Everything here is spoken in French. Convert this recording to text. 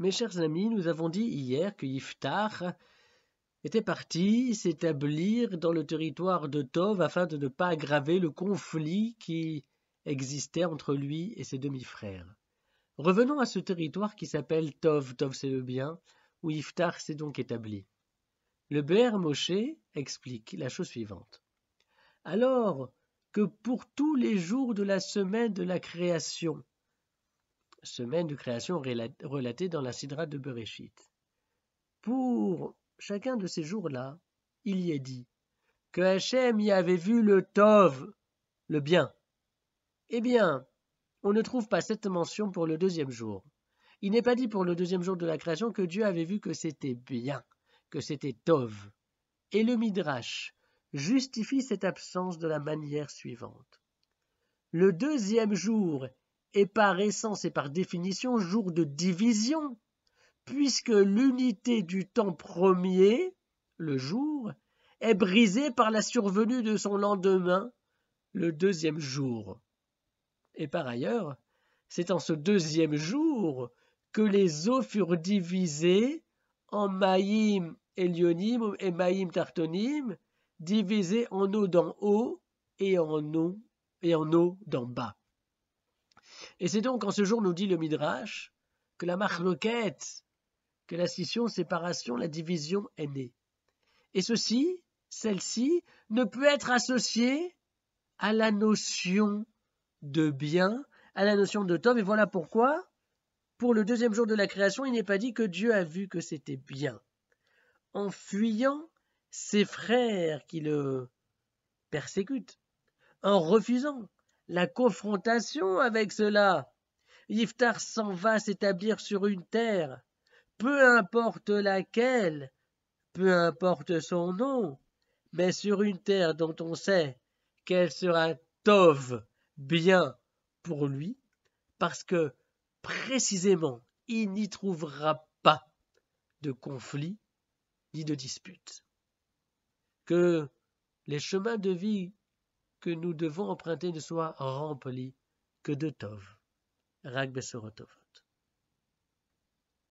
Mes chers amis, nous avons dit hier que Yiftar était parti s'établir dans le territoire de Tov afin de ne pas aggraver le conflit qui existait entre lui et ses demi-frères. Revenons à ce territoire qui s'appelle Tov, Tov c'est le bien, où Yiftar s'est donc établi. Le Be'er Moshe explique la chose suivante. Alors que pour tous les jours de la semaine de la création, semaine de création relatée dans la Sidra de Bereshit, pour chacun de ces jours-là, il y est dit que Hachem y avait vu le Tov, le bien. Eh bien, on ne trouve pas cette mention pour le deuxième jour. Il n'est pas dit pour le deuxième jour de la création que Dieu avait vu que c'était bien, que c'était Tov. Et le Midrash justifie cette absence de la manière suivante. Le deuxième jour est par essence et par définition jour de division, puisque l'unité du temps premier, le jour, est brisée par la survenue de son lendemain, le deuxième jour. Et par ailleurs, c'est en ce deuxième jour que les eaux furent divisées en Maïm Elionim et Maïm Tartonim, divisées en eau d'en haut et en eau d'en bas. Et c'est donc en ce jour, nous dit le Midrash, que la machloket, que la scission, séparation, la division est née. Et celle-ci, ne peut être associée à la notion de bien, à la notion de Tov. Et voilà pourquoi, pour le deuxième jour de la création, il n'est pas dit que Dieu a vu que c'était bien. En fuyant ses frères qui le persécutent, en refusant la confrontation avec cela, Yiftar s'en va s'établir sur une terre, peu importe laquelle, peu importe son nom, mais sur une terre dont on sait qu'elle sera Tov, bien pour lui, parce que précisément, il n'y trouvera pas de conflit ni de dispute. Que les chemins de vie que nous devons emprunter ne soient remplis que de Tov. Rak Besorotov.